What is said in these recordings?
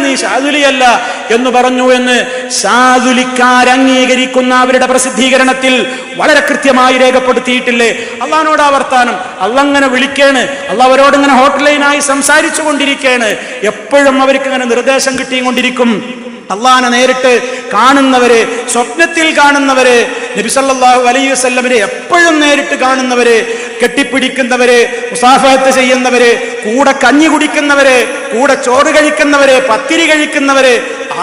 നീ ഷാദുലിയല്ല എന്ന് പറഞ്ഞു എന്ന് ഷാദുലിക്കാർ അംഗീകരിക്കുന്ന അവരുടെ പ്രസിദ്ധീകരണത്തിൽ വളരെ കൃത്യമായി രേഖപ്പെടുത്തിയിട്ടില്ലേ? അള്ളാഹിനോട് വർത്താനം, അള്ളാഹ് ഇങ്ങനെ വിളിക്കേണ്, അള്ളാഹ് അവരോട് ഇങ്ങനെ ഹോട്ട്ലൈനായി സംസാരിച്ചു കൊണ്ടിരിക്കുകയാണ്. എപ്പോഴും അവർക്ക് ഇങ്ങനെ നിർദ്ദേശം കിട്ടിക്കൊണ്ടിരിക്കും. അള്ളാഹിനെ നേരിട്ട് കാണുന്നവര്, സ്വപ്നത്തിൽ കാണുന്നവര്, നബി സല്ലല്ലാഹു അലൈഹി വസല്ലമയെ എപ്പോഴും നേരിട്ട് കാണുന്നവര്, കെട്ടിപ്പിടിക്കുന്നവര്, മുസാഫഹത്ത് ചെയ്യുന്നവര്, കൂടെ കഞ്ഞി കുടിക്കുന്നവര്, കൂടെ ചോറ് കഴിക്കുന്നവര്, പത്തിരി കഴിക്കുന്നവര്,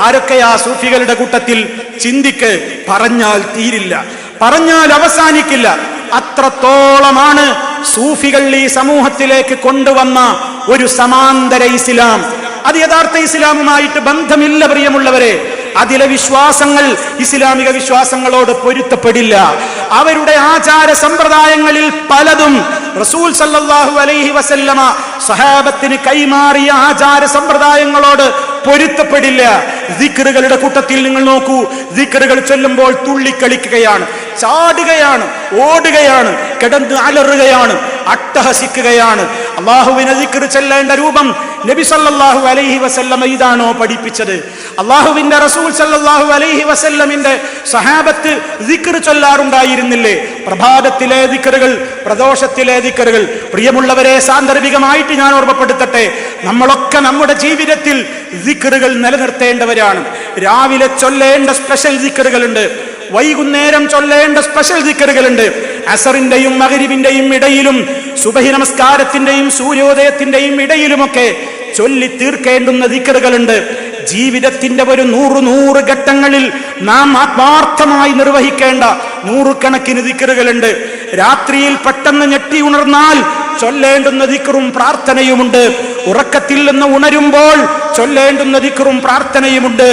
ആരൊക്കെയാ സൂഫികളുടെ കൂട്ടത്തിൽ? ചിന്തിക്ക്. പറഞ്ഞാൽ തീരില്ല, പറഞ്ഞാൽ അവസാനിക്കില്ല. അത്രത്തോളമാണ് സൂഫികൾ ഈ സമൂഹത്തിലേക്ക് കൊണ്ടുവന്ന ഒരു സമാന്തര ഇസ്ലാം. അത് യഥാർത്ഥ ഇസ്ലാമുമായിട്ട് ബന്ധമില്ല പ്രിയമുള്ളവരെ. അതിലെ വിശ്വാസങ്ങൾ ഇസ്ലാമിക വിശ്വാസങ്ങളോട് പൊരുത്തപ്പെടില്ല. അവരുടെ ആചാര സമ്പ്രദായങ്ങളിൽ പലതും റസൂൽ സല്ലല്ലാഹു അലൈഹി വസല്ലമ സഹാബത്തിന് കൈമാറിയ ആചാര സമ്പ്രദായങ്ങളോട് പൊരുത്തപ്പെടില്ല. ദിക്റുകളുടെ കൂട്ടത്തിൽ നിങ്ങൾ നോക്കൂ, ദിക്റുകൾ ചൊല്ലുമ്പോൾ തുള്ളിക്കളിക്കുകയാണ്, ചാടുകയാണ്, ഓടുകയാണ്, കിടന്ന് അലറുകയാണ്, അട്ടഹസിക്കുകയാണ്. അള്ളാഹുവിനെ ദിക്ർ ചൊല്ലേണ്ട രൂപം നബി സല്ലല്ലാഹു അലൈഹി വസല്ലമ ഇതാണോ പഠിപ്പിച്ചത്? അള്ളാഹുവിന്റെ റസൂൽ സല്ലല്ലാഹു അലൈഹി വസല്ലമിന്റെ സഹാബത്ത് ദിക്ർ ചൊല്ലാറുണ്ടായിരുന്നില്ലേ? പ്രഭാതത്തിലെ ദിക്റുകൾ, പ്രദോഷത്തിലെ ദിക്റുകൾ. പ്രിയമുള്ളവരെ, സാന്ദർഭികമായിട്ട് ഞാൻ ഓർമ്മപ്പെടുത്തട്ടെ, നമ്മളൊക്കെ നമ്മുടെ ജീവിതത്തിൽ ദിക്റുകൾ നിലനിർത്തേണ്ടവരാണ്. രാവിലെ ചൊല്ലേണ്ട സ്പെഷ്യൽ ദിക്റുകളുണ്ട്, വൈകുന്നേരം ചൊല്ലേണ്ട സ്പെഷ്യൽ ദിക്റുകളുണ്ട്. അസറിന്റെയും മഗ്രിബിന്റെയും ഇടയിലും സുബഹി നമസ്കാരത്തിന്റെയും സൂര്യോദയത്തിന്റെയും ഇടയിലുമൊക്കെ ചൊല്ലി തീർക്കേണ്ടുന്ന ദിക്റുകളുണ്ട്. ജീവിതത്തിന്റെ ഒരു 100 ഘട്ടങ്ങളിൽ നാം ആത്മാർത്ഥമായി നിർവഹിക്കേണ്ട നൂറുകണക്കിന് ദിക്റുകളുണ്ട്. രാത്രിയിൽ പെട്ടെന്ന് ഞെട്ടി ഉണർന്നാൽ ചൊല്ലേണ്ടുന്ന ദിക്റും പ്രാർത്ഥനയുമുണ്ട്. ഉറക്കത്തിൽ നിന്ന് ഉണരുമ്പോൾ ചൊല്ലേണ്ടുന്ന ദിക്റും പ്രാർത്ഥനയുമുണ്ട്.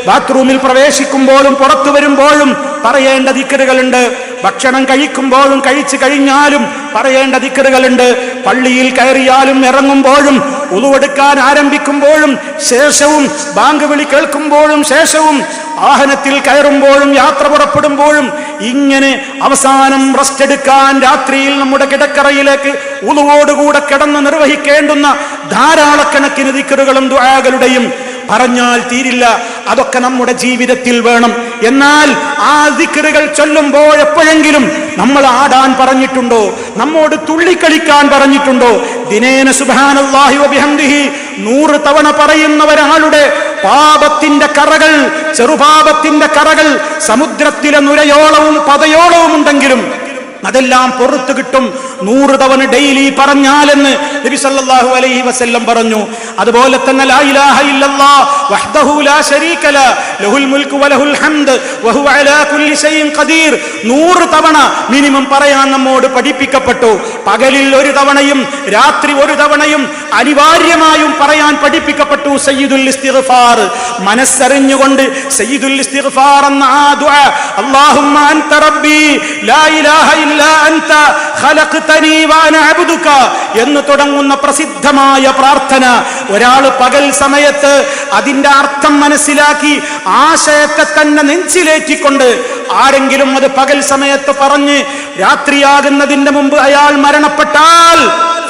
ബാത്റൂമിൽ പ്രവേശിക്കുമ്പോഴും പുറത്തു വരുമ്പോഴും പറയേണ്ട ദിക്റുകളുണ്ട്. ഭക്ഷണം കഴിക്കുമ്പോഴും കഴിച്ചു കഴിഞ്ഞാലും പറയേണ്ട ദിക്റുകളുണ്ട്. പള്ളിയിൽ കയറിയാലും ഇറങ്ങുമ്പോഴും ഉളുവെടുക്കാൻ ആരംഭിക്കുമ്പോഴും ശേഷവും, ബാങ്ക് വിളി കേൾക്കുമ്പോഴും ശേഷവും, വാഹനത്തിൽ കയറുമ്പോഴും യാത്ര പുറപ്പെടുമ്പോഴും, ഇങ്ങനെ അവസാനം റെസ്റ്റ് എടുക്കാൻ രാത്രിയിൽ നമ്മുടെ കിടക്കറയിലേക്ക് ഉളുവോടുകൂടെ കിടന്ന് നിർവഹിക്കേണ്ടുന്ന ധാരാളക്കണക്കിന് ദിക്റുകളും ദുആകളുടെയും പറഞ്ഞാൽ തീരില്ല. അതൊക്കെ നമ്മുടെ ജീവിതത്തിൽ വേണം. എന്നാൽ ആ ദിക്റുകൾ ചൊല്ലുമ്പോൾ എപ്പോഴെങ്കിലും നമ്മൾ ആടാൻ പറഞ്ഞിട്ടുണ്ടോ? നമ്മോട് തുള്ളിക്കളിക്കാൻ പറഞ്ഞിട്ടുണ്ടോ? ദിനേന സുബ്ഹാനല്ലാഹി വബിഹംദിഹി 100 തവണ പറയുന്ന ഒരാളുടെ പാപത്തിന്റെ കറകൾ, ചെറുപാപത്തിന്റെ കറകൾ സമുദ്രത്തിലെ നുരയോളവും പതയോളവും ഉണ്ടെങ്കിലും അതെല്ലാം പുറത്തു കിട്ടും 100 തവണ ഡെയിലി പറഞ്ഞാലെന്ന് നബി സല്ലല്ലാഹു അലൈഹി വസല്ലം പറഞ്ഞു. അതുപോലെ തന്നെ ലാ ഇലാഹ ഇല്ലല്ലാഹ് വഹ്ദഹു ലാ ശരീക ല ലഹുൽ മുൽക്കു വലഹുൽ ഹംദ് വഹുവ അലാ കുല്ലി ഷൈഇൻ ഖദീർ 100 തവണ മിനിമം പറയാൻ നമ്മോട് പഠിപ്പിക്കപ്പെട്ടു. പകലിൽ 1 തവണയും രാത്രി 1 തവണയും അനിവാര്യമായും പറയാൻ പഠിപ്പിക്കപ്പെട്ടു. സയ്യിദുൽ ഇസ്തിഗ്ഫാർ, മനസ്സറിഞ്ഞുകൊണ്ട് സയ്യിദുൽ ഇസ്തിഗ്ഫാർ എന്ന ആ ദുആ, അല്ലാഹുമ്മ അൻത റബ്ബി ലാ ഇലാഹ ഇല്ലാ അൻത ഖലഖ്തനി വഅന അബ്ദുക എന്ന് തുടങ്ങുന്ന പ്രസിദ്ധമായ പ്രാർത്ഥന ഒരാൾ പകൽ സമയത്ത് അതിന്റെ അർത്ഥം മനസ്സിലാക്കി ആശയത്തെ തന്നെ നെഞ്ചിലേറ്റിക്കൊണ്ട് ആരെങ്കിലും അത് പകൽ സമയത്ത് പറഞ്ഞ് രാത്രിയാകുന്നതിന്റെ മുമ്പ് അയാൾ മരണപ്പെട്ടാൽ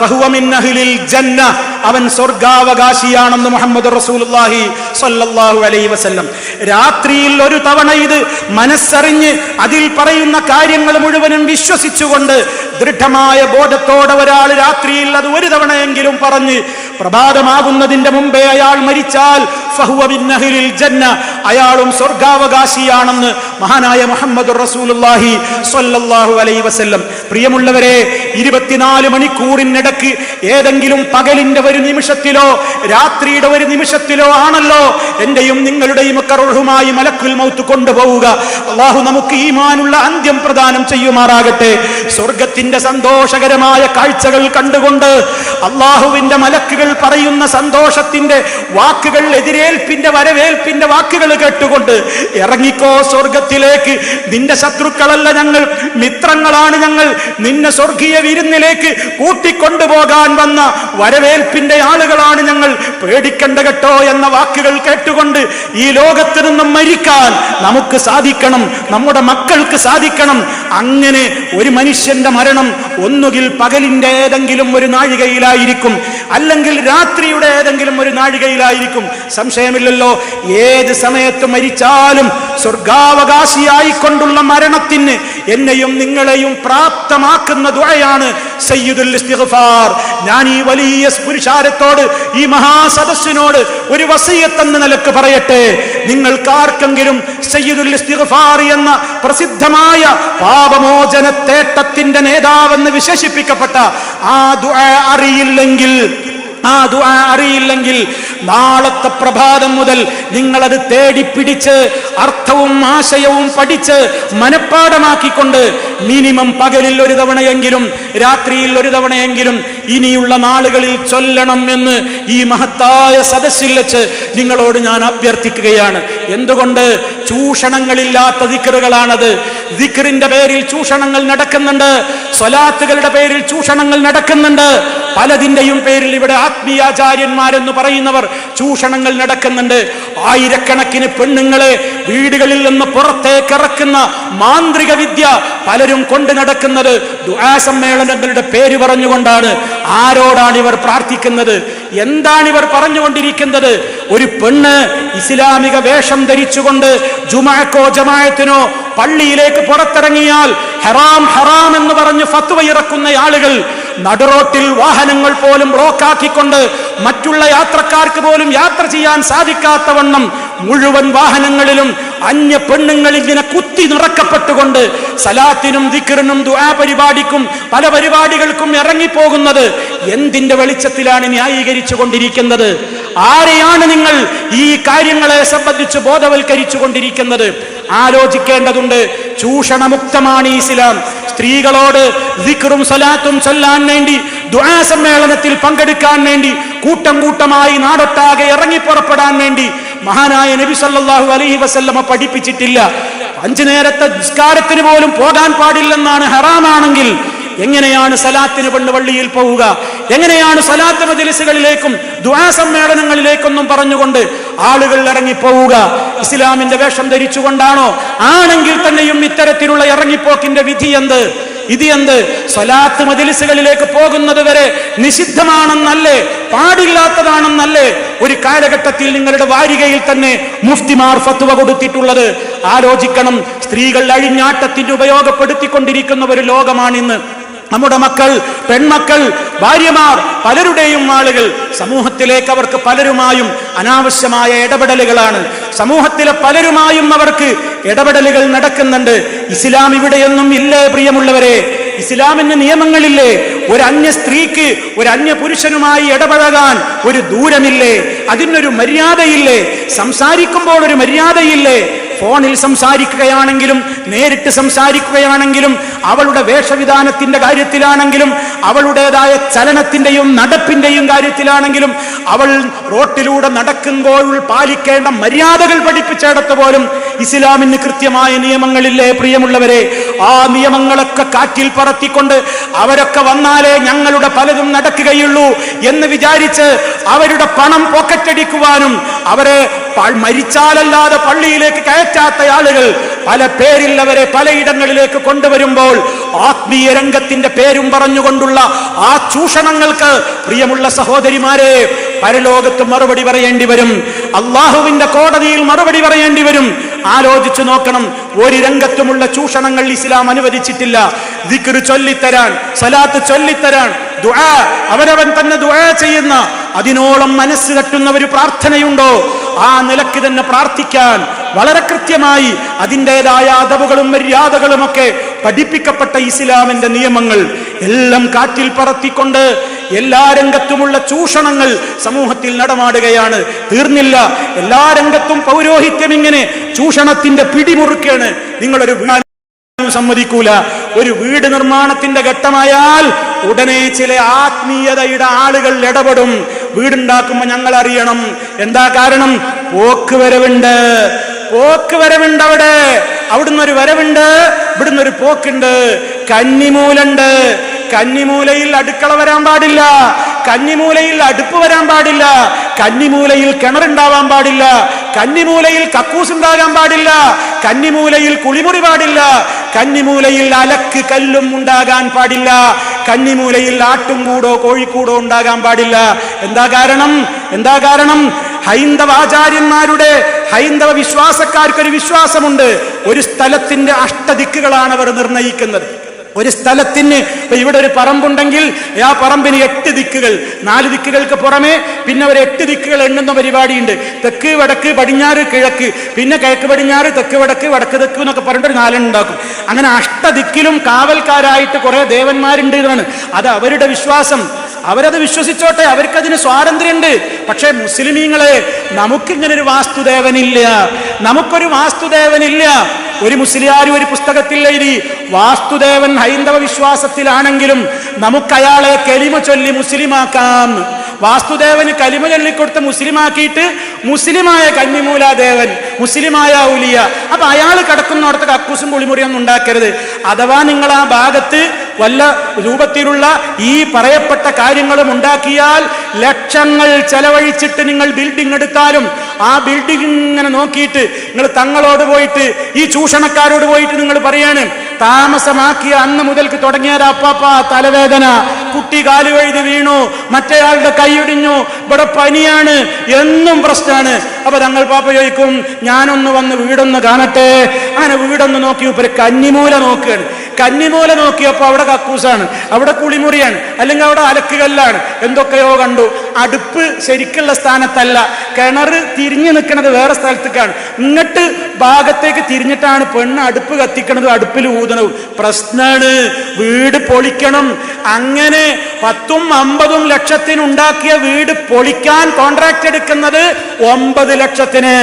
ഫഹുവ മിൻ അഹ്ലിൽ ജന്ന, അവൻ സ്വർഗാവകാശിയാണെന്ന് മുഹമ്മദ് റസൂലുള്ളാഹി സ്വല്ലല്ലാഹു അലൈഹി വസല്ലം. രാത്രിയിൽ 1 തവണ ഇത് മനസ്സറിഞ്ഞ് അതിൽ പറയുന്ന കാര്യങ്ങൾ മുഴുവനും വിശ്വസിച്ചുകൊണ്ട് ദൃഢമായ ബോധത്തോടെ ഒരാൾ രാത്രിയിൽ അത് 1 തവണയെങ്കിലും പറഞ്ഞ് പ്രഭാതമാകുന്നതിന്റെ മുമ്പേ അയാൾ മരിച്ചാൽ ഫഹുവ മിൻ അഹ്ലിൽ ജന്ന, അയാളും സ്വർഗാവകാശിയാണെന്ന് മഹാനായ മുഹമ്മദ് റസൂലുള്ളാഹി സ്വല്ലല്ലാഹു അലൈഹി വസല്ലം. പ്രിയമുള്ളവരെ, 24 മണിക്കൂറിനിടയ്ക്ക് ഏതെങ്കിലും പകലിന്റെ 1 നിമിഷത്തിലോ രാത്രിയുടെ 1 നിമിഷത്തിലോ ആണല്ലോ എന്റെയും നിങ്ങളുടെയും ഒക്കെ റൂഹുമായി മലക്കുൽ മൗത്ത് കൊണ്ടുപോവുക. അല്ലാഹു നമുക്ക് ഈമാനുള്ള അന്ത്യം പ്രദാനം ചെയ്യുമാറാകട്ടെ. സ്വർഗത്തിന്റെ സന്തോഷകരമായ കാഴ്ചകൾ കണ്ടുകൊണ്ട് അല്ലാഹുവിന്റെ മലക്കുകൾ പറയുന്ന സന്തോഷത്തിന്റെ വാക്കുകൾ, എതിരേൽപ്പിന്റെ വരവേൽപ്പിന്റെ വാക്കുകൾ കേട്ടുകൊണ്ട് ഇറങ്ങിക്കോ സ്വർഗത്തിലേക്ക്. നിന്റെ ശത്രുക്കളല്ല ഞങ്ങൾ, മിത്രങ്ങളാണ് ഞങ്ങൾ. നിന്നെ സ്വർഗീയ വിരുന്നിലേക്ക് കൂട്ടിക്കൊണ്ടുപോകാൻ വന്ന വരവേൽപ്പിന്റെ ആളുകളാണ് ഞങ്ങൾ. പേടിക്കണ്ട കേട്ടോ എന്ന വാക്കുകൾ കേട്ടുകൊണ്ട് ഈ ലോകത്ത് നിന്നും മരിക്കാൻ നമുക്ക് സാധിക്കണം, നമ്മുടെ മക്കൾക്ക് സാധിക്കണം. അങ്ങനെ ഒരു മനുഷ്യന്റെ മരണം ഒന്നുകിൽ പകലിന്റെ ഏതെങ്കിലും 1 നാഴികയിലായിരിക്കും, അല്ലെങ്കിൽ രാത്രിയുടെ ഏതെങ്കിലും ഒരു നാഴികയിലായിരിക്കും. സംശയമില്ലല്ലോ, ഏത് സമയത്ത് മരിച്ചാലും സ്വർഗാവകാശിയായിക്കൊണ്ടുള്ള മരണത്തിന് എന്നെയും നിങ്ങളെയും പ്രാപ്തമാക്കുന്ന ദുആയാണ് സയ്യിദുൽ ഇസ്തിഗ്ഫാർ. ഞാൻ ഈ വലിയ പുരുഷാരത്തോട്, ഈ മഹാസദസ്സിനോട് ഒരു വസിയത്ത് എന്ന നിലക്ക് പറയട്ടെ. നിങ്ങൾക്കാർക്കെങ്കിലും സയ്യിദുൽ ഇസ്തിഗ്ഫാർ എന്ന പ്രസിദ്ധമായ പാപമോചന തേട്ടത്തിന്റെ നേതാവെന്ന് വിശേഷിപ്പിക്കപ്പെട്ട ആ ദുആ അറിയില്ലെങ്കിൽ നാളത്തെ പ്രഭാതം മുതൽ നിങ്ങളത് തേടിപ്പിടിച്ച് അർത്ഥവും ആശയവും പഠിച്ച് മനഃപ്പാഠമാക്കിക്കൊണ്ട് മിനിമം പകലിൽ ഒരു തവണയെങ്കിലും രാത്രിയിൽ ഒരു തവണയെങ്കിലും ഇനിയുള്ള നാളുകളിൽ ചൊല്ലണം എന്ന് ഈ മഹത്തായ സദസ്സിൽ വെച്ച് നിങ്ങളോട് ഞാൻ അഭ്യർത്ഥിക്കുകയാണ്. എന്തുകൊണ്ട്? ചൂഷണങ്ങളില്ലാത്ത ദിക്റുകളാണത്. ദിക്റിന്റെ പേരിൽ ചൂഷണങ്ങൾ നടക്കുന്നുണ്ട്, സ്വലാത്തുകളുടെ പേരിൽ ചൂഷണങ്ങൾ നടക്കുന്നുണ്ട്, പലതിന്റെയും പേരിൽ ഇവിടെ ആത്മീയാചാര്യന്മാരെന്ന് പറയുന്നവർ ചൂഷണങ്ങൾ നടക്കുന്നുണ്ട്. ആയിരക്കണക്കിന് പെണ്ണുങ്ങളെ വീടുകളിൽ നിന്ന് പുറത്തേക്ക് ഇറക്കുന്ന മാന്ത്രിക വിദ്യ പലരും കൊണ്ട് നടക്കുന്നത് ദുആ സമ്മേളനങ്ങളുടെ പേര് പറഞ്ഞുകൊണ്ടാണ്. ആരോടാണ് ഇവർ പ്രാർത്ഥിക്കുന്നത്? എന്താണിവർ പറഞ്ഞുകൊണ്ടിരിക്കുന്നത്? ഒരു പെണ്ണ് ഇസ്ലാമിക വേഷം ധരിച്ചുകൊണ്ട് ജുമഅക്കോ ജമാഅത്തിനോ പള്ളിയിലേക്ക് പുറത്തിറങ്ങിയാൽ ഹറാം ഹറാം എന്ന് പറഞ്ഞ് ഫത്വ ഇറക്കുന്ന ആളുകൾ നടുറോട്ടിൽ വാഹനങ്ങൾ പോലും ബ്ലോക്കാക്കിക്കൊണ്ട് മറ്റുള്ള യാത്രക്കാർക്ക് പോലും യാത്ര ചെയ്യാൻ സാധിക്കാത്തവണ്ണം മുഴുവൻ വാഹനങ്ങളിലും അന്യ പെണ്ണുങ്ങൾ ഇങ്ങനെ കുത്തി നിറക്കപ്പെട്ടുകൊണ്ട് സലാത്തിനും ദിക്റിനും ദുആ പരിപാടിക്കും പല പരിപാടികൾക്കും ഇറങ്ങിപ്പോകുന്നത് എന്തിന്റെ വെളിച്ചത്തിലാണ് ന്യായീകരിച്ചു കൊണ്ടിരിക്കുന്നത്? ആരെയാണ് നിങ്ങൾ ഈ കാര്യങ്ങളെ സംബന്ധിച്ച് ബോധവൽക്കരിച്ചു കൊണ്ടിരിക്കുന്നത്? ആലോചിക്കേണ്ടതുണ്ട്. ചൂഷണമുക്തമാണ് ഇസ്ലാം. സ്ത്രീകളോട് ദിക്റും സലാത്തും ചൊല്ലാൻ വേണ്ടി, ദുആ സമ്മേളനത്തിൽ പങ്കെടുക്കാൻ വേണ്ടി, കൂട്ടം കൂട്ടമായി നാടൊട്ടാകെ ഇറങ്ങി പുറപ്പെടാൻ വേണ്ടി മഹാനായ നബി സല്ലല്ലാഹു അലൈഹി വസല്ലമ പഠിപ്പിച്ചിട്ടില്ല. 5 നേരത്തെ നിസ്കാരത്തിന് പോലും പോകാൻ പാടില്ലെന്നാണ്, ഹറാമാണെങ്കിൽ എങ്ങനെയാണ് സലാത്തിന് പെണ്ണ് പള്ളിയിൽ പോവുക? എങ്ങനെയാണ് സലാത്ത് മജ്‌ലിസുകളിലേക്കും ദുആ സമ്മേളനങ്ങളിലേക്കൊന്നും പറഞ്ഞുകൊണ്ട് ആളുകൾ ഇറങ്ങിപ്പോവുക? ഇസ്ലാമിന്റെ വേഷം ധരിച്ചുകൊണ്ടാണോ? ആണെങ്കിൽ തന്നെയും ഇത്തരത്തിലുള്ള ഇറങ്ങിപ്പോക്കിന്റെ വിധി എന്ത്? ഇത് എന്ത്? സ്വലാത്ത് മജ്‌ലിസുകളിലേക്ക് പോകുന്നത് വരെ നിഷിദ്ധമാണെന്നല്ലേ, പാടില്ലാത്തതാണെന്നല്ലേ ഒരു കാലഘട്ടത്തിൽ നിങ്ങളുടെ വാരികയിൽ തന്നെ മുഫ്തിമാർ ഫത്വ കൊടുത്തിട്ടുള്ളത്? ആലോചിക്കണം. സ്ത്രീകൾ അഴിഞ്ഞാട്ടത്തിന് ഉപയോഗപ്പെടുത്തിക്കൊണ്ടിരിക്കുന്ന ഒരു ലോകമാണിന്ന്. നമ്മുടെ മക്കൾ, പെൺമക്കൾ, ഭാര്യമാർ, പലരുടെയും ആളുകൾ സമൂഹത്തിലേക്ക് അവർക്ക് പലരുമായും അനാവശ്യമായ ഇടപെടലുകളാണ്. സമൂഹത്തിലെ പലരുമായും അവർക്ക് ഇടപെടലുകൾ നടക്കുന്നുണ്ട്. ഇസ്ലാം ഇവിടെയൊന്നും ഇല്ലേ പ്രിയമുള്ളവരെ? ഇസ്ലാമിന് നിയമങ്ങളില്ലേ? ഒരു അന്യ സ്ത്രീക്ക് ഒരു അന്യ പുരുഷനുമായി ഇടപഴകാൻ ഒരു ദൂരമില്ലേ? അതിനൊരു മര്യാദയില്ലേ? സംസാരിക്കുമ്പോൾ ഒരു മര്യാദയില്ലേ? ഫോണിൽ സംസാരിക്കുകയാണെങ്കിലും നേരിട്ട് സംസാരിക്കുകയാണെങ്കിലും അവളുടെ വേഷവിധാനത്തിന്റെ കാര്യത്തിലാണെങ്കിലും അവളുടേതായ ചലനത്തിന്റെയും നടപ്പിന്റെയും കാര്യത്തിലാണെങ്കിലും അവൾ റോട്ടിലൂടെ നടക്കുമ്പോൾ പാലിക്കേണ്ട മര്യാദകൾ പഠിപ്പിച്ചിടത്ത് പോലും ഇസ്ലാമിന് കൃത്യമായ നിയമങ്ങളില്ലേ പ്രിയമുള്ളവരെ? ആ നിയമങ്ങളൊക്കെ കാറ്റിൽ പറത്തിക്കൊണ്ട് അവരൊക്കെ വന്നാലേ ഞങ്ങളുടെ പലതും നടക്കുകയുള്ളൂ എന്ന് വിചാരിച്ച് അവരുടെ പണം പോക്കറ്റടിക്കുവാനും അവരെ മരിച്ചാലല്ലാതെ പള്ളിയിലേക്ക് കയറ്റാത്ത ആളുകൾ പല പേരിൽ അവരെ പലയിടങ്ങളിലേക്ക് കൊണ്ടുവരുമ്പോൾ ആത്മീയ രംഗത്തിന്റെ പേരും പറഞ്ഞുകൊണ്ടുള്ള ആ ചൂഷണങ്ങൾക്ക് പ്രിയമുള്ള സഹോദരിമാരെ പരലോകത്ത് മറുപടി പറയേണ്ടി വരും. അള്ളാഹുവിന്റെ കോടതിയിൽ മറുപടി പറയേണ്ടി വരും. ആലോചിച്ചു നോക്കണം. ഒരു രംഗത്തുമുള്ള ചൂഷണങ്ങൾ ഇസ്ലാം അനുവദിച്ചിട്ടില്ല. ദിക്ർ ചൊല്ലിത്തരാൻ, സലാത്ത് ചൊല്ലിത്തരാൻ, ദുആ അവനവൻ തന്നെ ദുആ ചെയ്യുന്ന അതിനോളം മനസ്സ് തട്ടുന്ന ഒരു പ്രാർത്ഥനയുണ്ടോ? ആ നിലക്ക് തന്നെ പ്രാർത്ഥിക്കാൻ വളരെ കൃത്യമായി അതിൻ്റെതായ അദബുകളും മര്യാദകളുമൊക്കെ പഠിപ്പിക്കപ്പെട്ട ഇസ്ലാമിന്റെ നിയമങ്ങൾ എല്ലാം കാറ്റിൽ പറത്തിക്കൊണ്ട് എല്ലാ രംഗത്തുമുള്ള ചൂഷണങ്ങൾ സമൂഹത്തിൽ നടമാടുകയാണ്. തീർന്നില്ല. എല്ലാ രംഗത്തും പൗരോഹിത്യം ഇങ്ങനെ ചൂഷണത്തിന്റെ പിടിമുറുക്കാണ്. നിങ്ങളൊരു സമ്മതിക്കൂല. ഒരു വീട് നിർമ്മാണത്തിന്റെ ഘട്ടമായാൽ ഉടനെ ചില ആത്മീയതയുടെ ആളുകൾ ഇടപെടും. വീടുണ്ടാക്കുമ്പോ ഞങ്ങൾ അറിയണം. എന്താ കാരണം? പോക്ക് വരവുണ്ട്. അവിടെ അവിടുന്ന് ഒരു വരവുണ്ട്, ഇവിടുന്ന് ഒരു പോക്കുണ്ട്. കന്നിമൂലുണ്ട്. കന്നിമൂലയിൽ അടുക്കള വരാൻ പാടില്ല, കന്നിമൂലയിൽ അടുപ്പ് വരാൻ പാടില്ല, കന്നിമൂലയിൽ കിണറുണ്ടാവാൻ പാടില്ല, കന്നിമൂലയിൽ കക്കൂസ് ഉണ്ടാകാൻ പാടില്ല, കന്നിമൂലയിൽ കുളിമുറി പാടില്ല, കന്നിമൂലയിൽ അലക്ക് കല്ലും ഉണ്ടാകാൻ പാടില്ല. കന്നിമൂലയിൽ ആട്ടുംകൂടോ കോഴിക്കൂടോ ഉണ്ടാകാൻ പാടില്ല. എന്താ കാരണം? ഹൈന്ദവാചാര്യന്മാരുടെ, ഹൈന്ദവ വിശ്വാസക്കാർക്കൊരു വിശ്വാസമുണ്ട്. ഒരു സ്ഥലത്തിന്റെ അഷ്ടദിക്കുകളാണ് അവർ നിർണയിക്കുന്നത്. ഒരു സ്ഥലത്തിന് ഇവിടെ ഒരു പറമ്പുണ്ടെങ്കിൽ ആ പറമ്പിന് 8 ദിക്കുകൾ, 4 ദിക്കുകൾക്ക് പുറമെ പിന്നെ ഒരു 8 ദിക്കുകൾ എണ്ണുന്ന പരിപാടിയുണ്ട്. തെക്ക് വടക്ക് പടിഞ്ഞാറ് കിഴക്ക്, പിന്നെ കിഴക്ക് പടിഞ്ഞാറ് തെക്ക് വടക്ക് വടക്ക് തെക്ക് എന്നൊക്കെ പറഞ്ഞിട്ട് 4 ഉണ്ടാക്കും. അങ്ങനെ അഷ്ടദിക്കിലും കാവൽക്കാരായിട്ട് കുറെ ദേവന്മാരുണ്ട് എന്നാണ്. അത് അവരുടെ വിശ്വാസം. അവരത് വിശ്വസിച്ചോട്ടെ, അവർക്കതിന് സ്വാതന്ത്ര്യമുണ്ട്. പക്ഷെ മുസ്ലിമീങ്ങളെ, നമുക്കിങ്ങനെ ഒരു വാസ്തുദേവനില്ല. ഒരു മുസ്ലിയാർ ഒരു പുസ്തകത്തിൽ എഴുതി, വാസ്തുദേവൻ ഹൈന്ദവ വിശ്വാസത്തിലാണെങ്കിലും നമുക്ക് അയാളെ കലിമ ചൊല്ലി മുസ്ലിമാക്കാം. വാസ്തുദേവന് കലിമ ചൊല്ലിക്കൊടുത്ത് മുസ്ലിമാക്കിയിട്ട് മുസ്ലിമായ കന്നിമൂലാദേവൻ, മുസ്ലിമായ ഔലിയ, അപ്പൊ അയാൾ കിടക്കുന്നിടത്ത് കക്കൂസും കുളിമുറിയൊന്നും ഉണ്ടാക്കരുത്. അഥവാ നിങ്ങൾ ആ ഭാഗത്ത് വല്ല രൂപത്തിലുള്ള ഈ പറയപ്പെട്ട കാര്യങ്ങളും ഉണ്ടാക്കിയാൽ ലക്ഷങ്ങൾ ചെലവഴിച്ചിട്ട് നിങ്ങൾ ബിൽഡിംഗ് എടുത്താലും ആ ബിൽഡിംഗ് ഇങ്ങനെ നോക്കിയിട്ട് നിങ്ങൾ തങ്ങളോട് പോയിട്ട്, ഈ ചൂഷണക്കാരോട് പോയിട്ട് നിങ്ങൾ പറയാണ്, താമസമാക്കിയ അന്ന് മുതൽക്ക് തുടങ്ങിയ അപ്പാപ്പ തലവേദന, കുട്ടി കാല് വഴുതി വീണു, മറ്റേയാളുടെ കൈയൊടിഞ്ഞു, ഇവിടെ പനിയാണ്, എന്നും പ്രശ്നമാണ്. അപ്പൊ തങ്ങൾ പാപ്പ ചോദിക്കും, ഞാനൊന്ന് വന്ന് വീടൊന്ന് കാണട്ടെ. അങ്ങനെ വീടൊന്ന് നോക്കി ഇപ്പൊ കന്നിമൂല നോക്കുകയാണ്. കന്നിമൂല നോക്കിയപ്പോ അവിടെ കക്കൂസാണ്, അവിടെ കുളിമുറിയാണ്, അല്ലെങ്കിൽ അവിടെ അലക്കുകല്ലാണ്, എന്തൊക്കെയോ കണ്ടു. അടുപ്പ് ശരിക്കുള്ള സ്ഥാനത്തല്ല, കിണർ തിരിഞ്ഞു നിൽക്കുന്നത് വേറെ സ്ഥലത്തേക്കാണ്. ഇങ്ങോട്ട് ഭാഗത്തേക്ക് തിരിഞ്ഞിട്ടാണ് പെണ്ണ് അടുപ്പ് കത്തിക്കണതും അടുപ്പിൽ ഊതണവും. പ്രശ്നമാണ്, വീട് പൊളിക്കണം. അങ്ങനെ 10-50 ലക്ഷത്തിന് ഉണ്ടാക്കിയ വീട് പൊളിക്കാൻ കോൺട്രാക്ട് എടുക്കുന്നത് 9 ലക്ഷത്തിന്.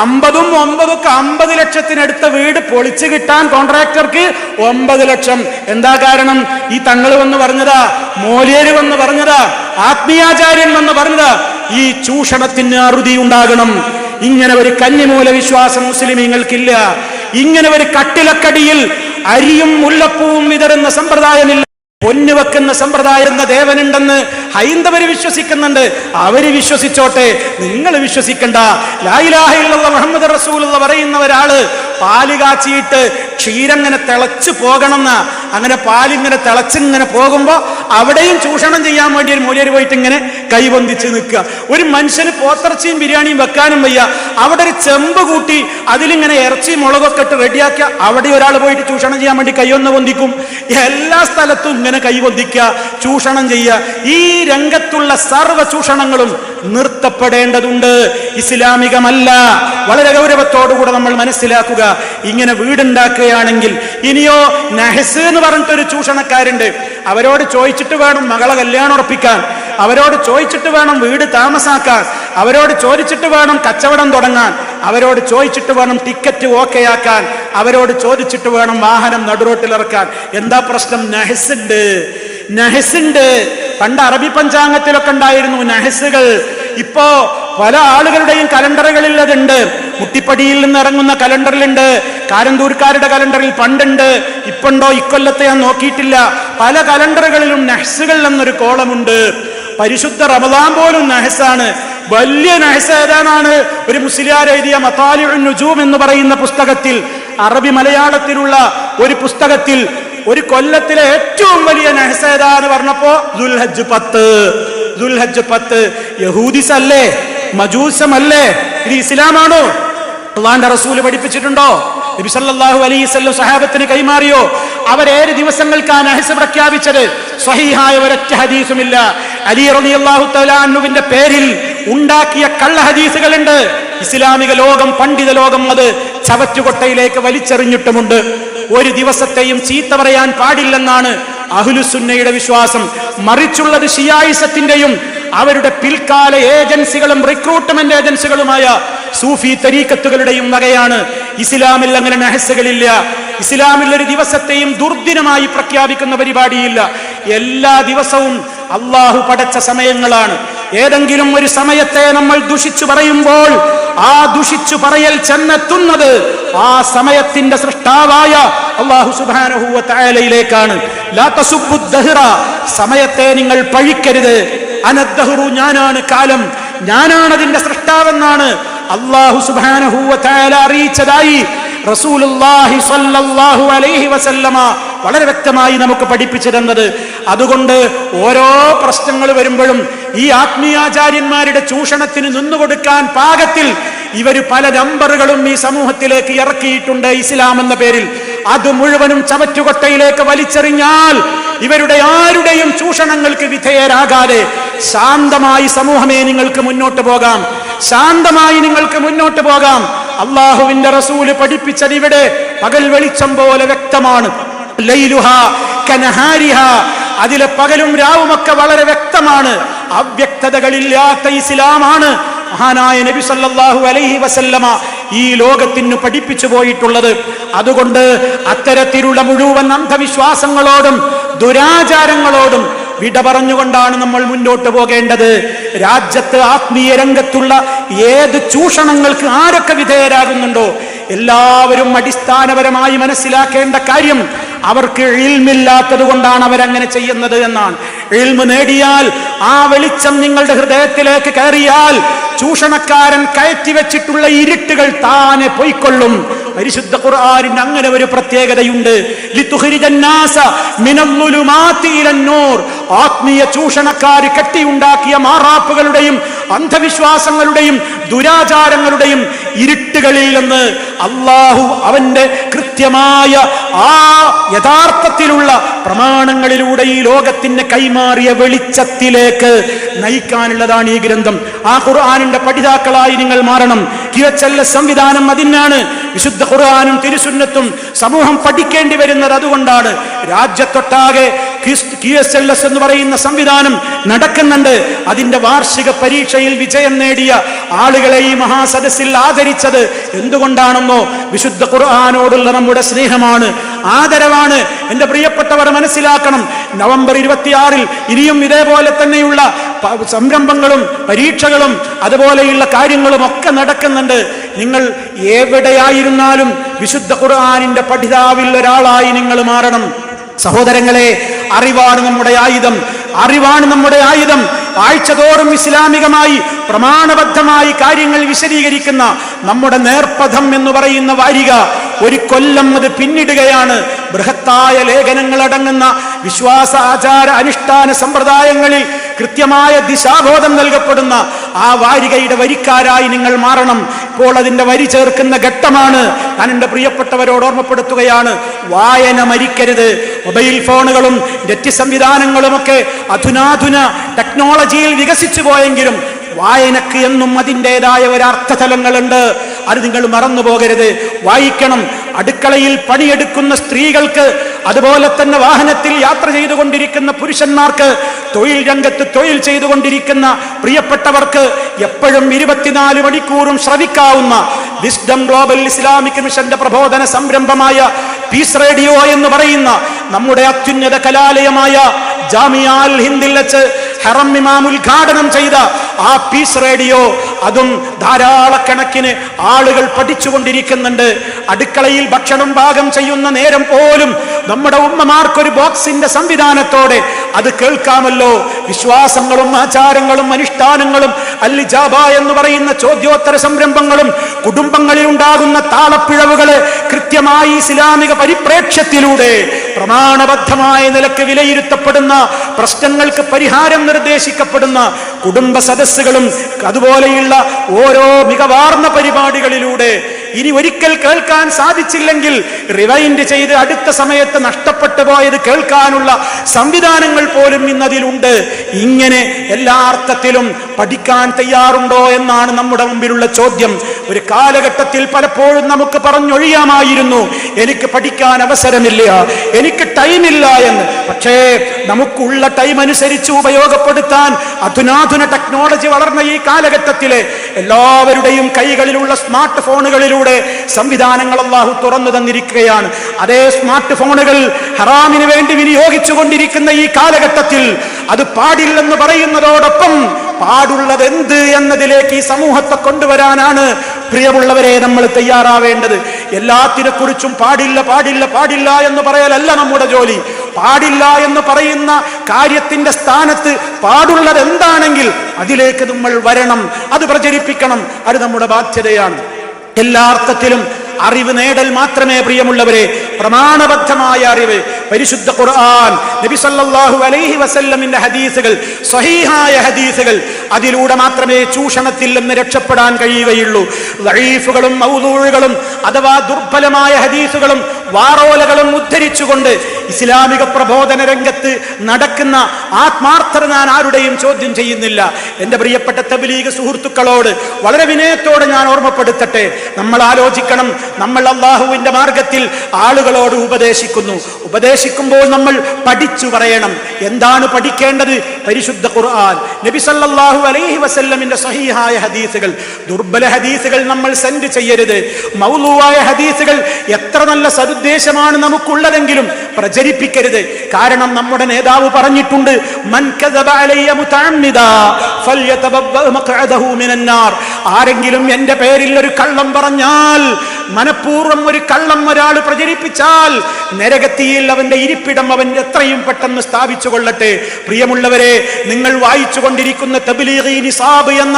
50 ലക്ഷത്തിനടുത്ത വീട് പൊളിച്ചു കിട്ടാൻ കോൺട്രാക്ടർക്ക് 9 ലക്ഷം. എന്താ കാരണം? ഈ തങ്ങൾ വന്ന് പറഞ്ഞതാ, മോലിയര് വന്ന് പറഞ്ഞതാ, ആത്മീയാചാര്യൻ വന്ന് പറഞ്ഞതാ, ഈ ചൂഷണത്തിന് അറുതി ഉണ്ടാകണം. ഇങ്ങനെ ഒരു കന്നിമൂല വിശ്വാസം മുസ്ലിമീങ്ങൾക്കില്ല. ഇങ്ങനെ ഒരു കട്ടിലക്കടിയിൽ അരിയും മുല്ലപ്പൂവും വിതറുന്ന സമ്പ്രദായമില്ല. പൊന്നു വെക്കുന്ന സമ്പ്രദായം എന്ന ദേവനുണ്ടെന്ന് ഹൈന്ദവര് വിശ്വസിക്കുന്നുണ്ട്. അവര് വിശ്വസിച്ചോട്ടെ, നിങ്ങൾ വിശ്വസിക്കണ്ട. ലാ ഇലാഹ ഇല്ലല്ലാഹ് മുഹമ്മദ് റസൂലുള്ളാഹ് പറയുന്ന ഒരാള് പാല് കാച്ചിയിട്ട് ക്ഷീരങ്ങനെ തിളച്ചു പോകണമെന്ന, അങ്ങനെ പാലിങ്ങനെ തിളച്ചിങ്ങനെ പോകുമ്പോ അവിടെയും ചൂഷണം ചെയ്യാൻ വേണ്ടി ഒരു മൂല്യര് പോയിട്ട് ഇങ്ങനെ കൈവന്തിച്ച് നിൽക്കുക. ഒരു മനുഷ്യന് പോത്തിറച്ചിയും ബിരിയാണിയും വെക്കാനും വയ്യ, അവിടെ ഒരു ചെമ്പ് കൂട്ടി അതിലിങ്ങനെ ഇറച്ചി മുളകൊക്കെ ഇട്ട് റെഡിയാക്കിയ അവിടെ ഒരാൾ പോയിട്ട് ചൂഷണം ചെയ്യാൻ വേണ്ടി കൈയൊന്ന് പൊന്തിക്കും. എല്ലാ സ്ഥലത്തും ഇങ്ങനെ കൈവന്തിക്കുക, ചൂഷണം ചെയ്യുക. ഈ രംഗത്തുള്ള സർവ്വ ചൂഷണങ്ങളും നിർത്തപ്പെടേണ്ടതുണ്ട്. ഇസ്ലാമികമല്ല. വളരെ ഗൗരവത്തോടുകൂടെ നമ്മൾ മനസ്സിലാക്കുക. ഇങ്ങനെ വീടുണ്ടാക്കുകയാണെങ്കിൽ, ഇനിയോ നഹസ് എന്ന് പറഞ്ഞിട്ടൊരു ചൂഷണക്കാരുണ്ട്, അവരോട് ചോദിച്ചിട്ട് വേണം മകളെ കല്യാണം ഉറപ്പിക്കാൻ, അവരോട് ചോദിച്ചിട്ട് വേണം വീട് താമസാക്കാൻ, അവരോട് ചോദിച്ചിട്ട് വേണം കച്ചവടം തുടങ്ങാൻ, അവരോട് ചോദിച്ചിട്ട് വേണം ടിക്കറ്റ് ഓക്കെയാക്കാൻ, അവരോട് ചോദിച്ചിട്ട് വേണം വാഹനം നടുറോട്ടിലിറക്കാൻ. എന്താ പ്രശ്നം? നഹസുണ്ട്. പണ്ട് അറബി പഞ്ചാംഗത്തിലൊക്കെ ഉണ്ടായിരുന്നു നഹസുകൾ. ഇപ്പോ പല ആളുകളുടെയും കലണ്ടറുകളിൽ അതുണ്ട്. മുട്ടിപ്പടിയിൽ നിന്ന് ഇറങ്ങുന്ന കലണ്ടറിലുണ്ട്, കാരന്തൂർക്കാരുടെ കലണ്ടറിൽ പണ്ടുണ്ട്, ഇപ്പുണ്ടോ ഇക്കൊല്ലത്തെ ഞാൻ നോക്കിയിട്ടില്ല. പല കലണ്ടറുകളിലും നഹസുകൾ എന്നൊരു കോളമുണ്ട്. പരിശുദ്ധ റമദാൻ പോലും നഹസാണ്. വലിയ നഹസ് ഏതാനാണ്? ഒരു മുസ്ലിയാർ എഴുതിയ മതാലിഉൻ നുജൂം എന്ന് പറയുന്ന പുസ്തകത്തിൽ, അറബി മലയാളത്തിലുള്ള ഒരു പുസ്തകത്തിൽ, ഒരു കൊല്ലത്തിലെ ഏറ്റവും വലിയ നഹസ് ഏതാന്ന് പറഞ്ഞപ്പോ ദുൽഹജ്ജ് 10. യഹൂദിസ് അല്ലേ? മജൂസമല്ലേ? ഇത് ഇസ്ലാമാണോ? അല്ലാഹുവിന്റെ റസൂൽ പഠിപ്പിച്ചിട്ടുണ്ടോ? നബി സല്ലല്ലാഹു അലൈഹി വസല്ലം സഹാബത്തിന് കൈമാറിയോ? അവരേത് ദിവസങ്ങൾക്കാണ് നഹസ് പ്രഖ്യാപിച്ചത്? സ്വഹീഹായ ഒരൊറ്റ ഹദീസുമില്ല. അലി റളിയല്ലാഹു തആല അൻഹുവിന്റെ പേരിൽ ഉണ്ടാക്കിയ കള്ള ഹദീസുകളുണ്ട്. ഇസ്ലാമിക ലോകം, പണ്ഡിത ലോകം അത് ചവറ്റുകൊട്ടയിലേക്ക് വലിച്ചെറിഞ്ഞിട്ടുമുണ്ട്. ഒരു ദിവസത്തെയും ചീത്ത പറയാൻ പാടില്ലെന്നാണ് അഹ്ലുസുന്നയുടെ വിശ്വാസം. മറിച്ചുള്ളത് ഷിയായിസത്തിന്റെയും അവരുടെ പിൽക്കാല ഏജൻസികളും റിക്രൂട്ട്മെന്റ് ഏജൻസികളുമായ സൂഫി തരീഖത്തുകളുടെയും വകയാണ്. ഇസ്ലാമിൽ അങ്ങനെ നഹസുകളില്ല. ഇസ്ലാമിൽ ഒരു ദിവസത്തെയും ദുർദിനമായി പ്രഖ്യാപിക്കുന്ന പരിപാടിയില്ല. എല്ലാ ദിവസവും അള്ളാഹു പടച്ച സമയങ്ങളാണ്. ഏതെങ്കിലും ഒരു സമയത്തെ നമ്മൾ ദുഷിച്ചു പറയുമ്പോൾ ആ ദുഷിച്ചു പറയൽ ചെന്നെത്തുന്നത് ആ സമയത്തിന്റെ സൃഷ്ടാവായ അല്ലാഹു സുബ്ഹാനഹു വ തആലയിലേക്കാണ്. ലാ തസുബ്ബു ദഹ്റ, സമയത്തെ നിങ്ങൾ പഴിക്കരുത്. അനദ്ദഹ്റു, ഞാനാണ് കാലം, ഞാനാണ് അതിന്റെ സൃഷ്ടാവെന്നാണ് അല്ലാഹു സുബ്ഹാനഹു വ തആല അറിയിച്ചതായി റസൂലുള്ളാഹി സ്വല്ലല്ലാഹു അലൈഹി വസല്ലമ വളരെ വ്യക്തമായി നമുക്ക് പഠിപ്പിച്ചു തന്നത്. അതുകൊണ്ട് ഓരോ പ്രശ്നങ്ങൾ വരുമ്പോഴും ഈ ആത്മീയാചാര്യന്മാരുടെ ചൂഷണത്തിന് നിന്നുകൊടുക്കാൻ പാകത്തിൽ ഇവർ പല നമ്പറുകളും ഈ സമൂഹത്തിലേക്ക് ഇറക്കിയിട്ടുണ്ട് ഇസ്ലാം എന്ന പേരിൽ. അത് മുഴുവനും ചവറ്റുകൊട്ടയിലേക്ക് വലിച്ചെറിഞ്ഞാൽ ഇവരുടെ ആരുടെയും ചൂഷണങ്ങൾക്ക് വിധേയരാകാതെ ശാന്തമായി സമൂഹമേ നിങ്ങൾക്ക് മുന്നോട്ട് പോകാം, ശാന്തമായി നിങ്ങൾക്ക് മുന്നോട്ട് പോകാം. അള്ളാഹുവിന്റെ റസൂല് പഠിപ്പിച്ചത് ഇവിടെ പകൽ വെളിച്ചം പോലെ വ്യക്തമാണ്. ലൈലുഹാ കനഹാരിഹാ, അതിലെ പകലും രാവുമൊക്കെ വളരെ വ്യക്തമാണ്. അവ്യക്തതകളില്ലാത്ത ഇസ്ലാമാണ് മഹാനായ നബി സല്ലല്ലാഹു അലൈഹി വസല്ലമ ഈ ലോകത്തിന് പഠിപ്പിച്ചു പോയിട്ടുള്ളത്. അതുകൊണ്ട് അത്തരത്തിലുള്ള മുഴുവൻ അന്ധവിശ്വാസങ്ങളോടും ദുരാചാരങ്ങളോടും വിട പറഞ്ഞുകൊണ്ടാണ് നമ്മൾ മുന്നോട്ട് പോകേണ്ടത്. രാജ്യത്ത് ആത്മീയ രംഗത്തുള്ള ഏത് ചൂഷണങ്ങൾക്ക് ആരൊക്കെ വിധേയരാകുന്നുണ്ടോ എല്ലാവരും അടിസ്ഥാനപരമായി മനസ്സിലാക്കേണ്ട കാര്യം അവർക്ക് ഇൽമില്ലാത്തത് കൊണ്ടാണ് അവരങ്ങനെ ചെയ്യുന്നത് എന്നാണ്. ഇൽമ് നേടിയാൽ ആ വെളിച്ചം നിങ്ങളുടെ ഹൃദയത്തിലേക്ക് കയറിയാൽ ചൂഷണക്കാരൻ കയറ്റിവെച്ചിട്ടുള്ള ഇരുട്ടുകൾ താനെ പൊയ്ക്കൊള്ളും. പരിശുദ്ധ ഖുർആനിന് അങ്ങനെ ഒരു പ്രത്യേകതയുണ്ട്. ലിതുഖ്രിജന്നാസ മിനൽ-ളുലുമാതി ഇലൻ-നൂർ. ആത്മീയ ചൂഷണക്കാർ കെട്ടിയുണ്ടാക്കിയ മാറാപ്പുകളുടെയും അന്ധവിശ്വാസങ്ങളുടെയും ദുരാചാരങ്ങളുടെയും ഇരുട്ടുകളിൽ നിന്ന് അള്ളാഹു അവന്റെ കൃത്യമായ ആ യഥാർത്ഥത്തിലുള്ള പ്രമാണങ്ങളിലൂടെ ഈ ലോകത്തിന് കൈമാറിയ വെളിച്ചത്തിലേക്ക് നയിക്കാനുള്ളതാണ് ഈ ഗ്രന്ഥം. ആ ഖുർആനിന്റെ പഠിതാക്കളായി നിങ്ങൾ മാറണം. കിവച്ചല്ല സംവിധാനം അതിനാണ്. വിശുദ്ധ ഖുർആനും തിരുസുന്നത്തും സമൂഹം പഠിക്കേണ്ടി വരുന്നത് അതുകൊണ്ടാണ്. രാജ്യത്തൊട്ടാകെ QSLS എന്ന് പറയുന്ന സംവിധാനം നടക്കുന്നുണ്ട്. അതിന്റെ വാർഷിക പരീക്ഷയിൽ വിജയം നേടിയ ആളുകളെ ഈ മഹാസദസ്സിൽ ആദരിച്ചത് എന്തുകൊണ്ടാണെന്നോ വിശുദ്ധ ഖുർആനോടുള്ള നമ്മുടെ സ്നേഹമാണ്, ആദരവാണ്. എന്റെ പ്രിയപ്പെട്ടവർ മനസ്സിലാക്കണം, നവംബർ 26 ഇനിയും ഇതേപോലെ തന്നെയുള്ള സംരംഭങ്ങളും പരീക്ഷകളും അതുപോലെയുള്ള കാര്യങ്ങളും ഒക്കെ നടക്കുന്നുണ്ട്. നിങ്ങൾ എവിടെയായിരുന്നാലും വിശുദ്ധ ഖുർആനിന്റെ പഠിതാവിൽ ഒരാളായി നിങ്ങൾ മാറണം. സഹോദരങ്ങളെ, അറിവാണ് നമ്മുടെ ആയുധം, അറിവാണ് നമ്മുടെ ആയുധം. ആഴ്ചതോറും ഇസ്ലാമികമായി പ്രമാണബദ്ധമായി കാര്യങ്ങൾ വിശദീകരിക്കുന്ന നമ്മുടെ നേർപഥം എന്ന് പറയുന്ന വാരിക ഒരു കൊല്ലം അത് പിന്നിടുകയാണ്. ബൃഹത്തായ ലേഖനങ്ങൾ അടങ്ങുന്ന വിശ്വാസ ആചാര അനുഷ്ഠാന സമ്പ്രദായങ്ങളിൽ കൃത്യമായ ദിശാബോധം നൽകപ്പെടുന്ന ആ വാരികയുടെ വരിക്കാരായി നിങ്ങൾ മാറണം. ഇപ്പോൾ അതിന്റെ വരി ചേർക്കുന്ന ഘട്ടമാണ്. ഞാൻ എൻ്റെ പ്രിയപ്പെട്ടവരോട് ഓർമ്മപ്പെടുത്തുകയാണ്, വായന മരിക്കരുത്. മൊബൈൽ ഫോണുകളും നെറ്റ് സംവിധാനങ്ങളുമൊക്കെ അധുനാധുന ടെക്നോളജിയിൽ വികസിച്ചു പോയെങ്കിലും വായനക്ക് എന്നും അതിൻ്റെതായ ഒരു അർത്ഥതലങ്ങളുണ്ട്. അത് നിങ്ങൾ മറന്നു പോകരുത്. വായിക്കണം. അടുക്കളയിൽ പണിയെടുക്കുന്ന സ്ത്രീകൾക്ക്, അതുപോലെ തന്നെ വാഹനത്തിൽ യാത്ര ചെയ്തുകൊണ്ടിരിക്കുന്ന പുരുഷന്മാർക്ക്, തൊഴിൽ രംഗത്ത് തൊഴിൽ ചെയ്തുകൊണ്ടിരിക്കുന്ന പ്രിയപ്പെട്ടവർക്ക് എപ്പോഴും 24 മണിക്കൂറും ശ്രവിക്കാവുന്ന വിസ്ഡം ഗ്ലോബൽ ഇസ്ലാമിക് മിഷന്റെ പ്രബോധന സംരംഭമായ പീസ് റേഡിയോ എന്ന് പറയുന്ന നമ്മുടെ അത്യുന്നത കലാലയമായ ജാമിഅ അൽ ഹിന്ദിൽ വെച്ച് ഹറം ഇമാം ഉദ്ഘാടനം ചെയ്ത ആ പീസ് റേഡിയോ, അതും ധാരാളക്കണക്കിന് ആളുകൾ പഠിച്ചുകൊണ്ടിരിക്കുന്നുണ്ട്. അടുക്കളയിൽ ഭക്ഷണം പാകം ചെയ്യുന്ന നേരം പോലും നമ്മുടെ ഉമ്മമാർക്കൊരു ബോക്സിന്റെ സംവിധാനത്തോടെ അത് കേൾക്കാമല്ലോ. വിശ്വാസങ്ങളും ആചാരങ്ങളും അനുഷ്ഠാനങ്ങളും അൽ-ഇജാബ എന്ന് പറയുന്ന ചോദ്യോത്തര സംരംഭങ്ങളും കുടുംബങ്ങളിൽ ഉണ്ടാകുന്ന താളപ്പിഴവുകളെ കൃത്യമായി ഇസ്ലാമിക പരിപ്രേക്ഷ്യത്തിലൂടെ പ്രമാണബദ്ധമായ നിലക്ക് വിലയിരുത്തപ്പെടുന്ന, പ്രശ്നങ്ങൾക്ക് പരിഹാരം നിർദ്ദേശിക്കപ്പെടുന്ന കുടുംബ സദസ്സുകളും അതുപോലെയുള്ള ഓരോ മികവാർന്ന പരിപാടികളിലൂടെ ഇനി ഒരിക്കൽ കേൾക്കാൻ സാധിച്ചില്ലെങ്കിൽ റിവൈൻഡ് ചെയ്ത് അടുത്ത സമയത്ത് നഷ്ടപ്പെട്ടു പോയത് കേൾക്കാനുള്ള സംവിധാനങ്ങൾ പോലും ഇന്നതിലുണ്ട്. ഇങ്ങനെ എല്ലാ അർത്ഥത്തിലും പഠിക്കാൻ തയ്യാറുണ്ടോ എന്നാണ് നമ്മുടെ മുമ്പിലുള്ള ചോദ്യം. ഒരു കാലഘട്ടത്തിൽ പലപ്പോഴും നമുക്ക് പറഞ്ഞൊഴിയാമായിരുന്നു, എനിക്ക് പഠിക്കാൻ അവസരമില്ല, എനിക്ക് ടൈമില്ല എന്ന്. പക്ഷേ നമുക്കുള്ള ടൈം അനുസരിച്ച് ഉപയോഗപ്പെടുത്താൻ അധുനാധുന ടെക്നോളജി വളർന്ന ഈ കാലഘട്ടത്തിലെ എല്ലാവരുടെയും കൈകളിലുള്ള സ്മാർട്ട് ഫോണുകളിലൂടെ സംവിധാനങ്ങൾ അല്ലാഹു തുറന്നു തന്നിരിക്കുകയാണ്. അതേ സ്മാർട്ട് ഫോണുകൾ ഹറാമിന് വേണ്ടി വിനിയോഗിച്ചു കൊണ്ടിരിക്കുന്ന ഈ കാലഘട്ടത്തിൽ അത് പാടില്ലെന്ന് പറയുന്നതോടൊപ്പം പാടുള്ളത് എന്ത് എന്നതിലേക്ക് ഈ സമൂഹത്തെ കൊണ്ടുവരാനാണ് പ്രിയമുള്ളവരെ നമ്മൾ തയ്യാറാവേണ്ടത്. എല്ലാത്തിനെ കുറിച്ചും പാടില്ല പാടില്ല പാടില്ല എന്ന് പറയലല്ല നമ്മുടെ ജോലി. പാടില്ല എന്ന് പറയുന്ന കാര്യത്തിന്റെ സ്ഥാനത്ത് പാടുള്ളത് എന്താണെങ്കിൽ അതിലേക്ക് നമ്മൾ വരണം, അത് പ്രചരിപ്പിക്കണം. അത് നമ്മുടെ ബാധ്യതയാണ്. എല്ലാ അർത്ഥത്തിലും അറിവ് നേടൽ മാത്രമേ പ്രിയമുള്ളവരെ, പ്രമാണബദ്ധമായ അറിവ്. പരിശുദ്ധ ഖുർആൻ, നബി സല്ലല്ലാഹു അലൈഹി വസല്ലമിന്റെ ഹദീസുകൾ, സ്വഹീഹായ ഹദീസുകൾ, അതിലൂടെ മാത്രമേ ചൂഷണത്തിൽ നിന്ന് രക്ഷപ്പെടാൻ കഴിയുകയുള്ളൂ. ദഈഫുകളും മൗദൂഉകളും അഥവാ ദുർബലമായ ഹദീസുകളും വാറോലകളും ഉദ്ധരിച്ചുകൊണ്ട് ഇസ്ലാമിക പ്രബോധന രംഗത്ത് നടക്കുന്ന ആത്മാർത്ഥത ഞാൻ ആരുടെയും ചോദ്യം ചെയ്യുന്നില്ല. എന്റെ പ്രിയപ്പെട്ട തബ്ലീഗ് സുഹൃത്തുക്കളോട് വളരെ വിനയത്തോടെ ഞാൻ ഓർമ്മപ്പെടുത്തട്ടെ, നമ്മൾ ആലോചിക്കണം. നമ്മൾ അല്ലാഹുവിന്റെ മാർഗത്തിൽ ആളുകളോട് ഉപദേശിക്കുമ്പോൾ നമ്മൾ പഠിച്ചു പറയണം. എന്താണ് പഠിക്കേണ്ടത്? പരിശുദ്ധ ഖുർആൻ, നബി സല്ലല്ലാഹു അലൈഹി വസല്ലമിന്റെ സ്വഹീഹായ ഹദീസുകൾ. ദുർബല ഹദീസുകൾ നമ്മൾ സെൻഡ് ചെയ്യരുത്. മൗലൂആയ ഹദീസുകൾ എത്ര നല്ല സദുദ്ദേശമാണ് നമുക്കുള്ളതെങ്കിലും പ്രചരിപ്പിക്കരുത്. കാരണം നമ്മുടെ നേതാവ് പറഞ്ഞിട്ടുണ്ട്, മൻ കദബ അലയ്യ മുതഅമ്മിദാ ഫൽയതബവ്വ മഖഅദഹു മിനന്നാർ. ആരെങ്കിലും എന്റെ പേരിൽ ഒരു കള്ളം പറഞ്ഞാൽ, മനഃപൂർവ്വം ഒരു കള്ളം ഒരാൾ പ്രചരിപ്പിച്ചാൽ, നരകത്തിയിൽ അവന്റെ ഇരിപ്പിടം അവൻ എത്രയും പെട്ടെന്ന് സ്ഥാപിച്ചു കൊള്ളട്ടെ. പ്രിയമുള്ളവരെ, നിങ്ങൾ വായിച്ചു കൊണ്ടിരിക്കുന്ന തബ്ലീഗി നിസാബ് എന്ന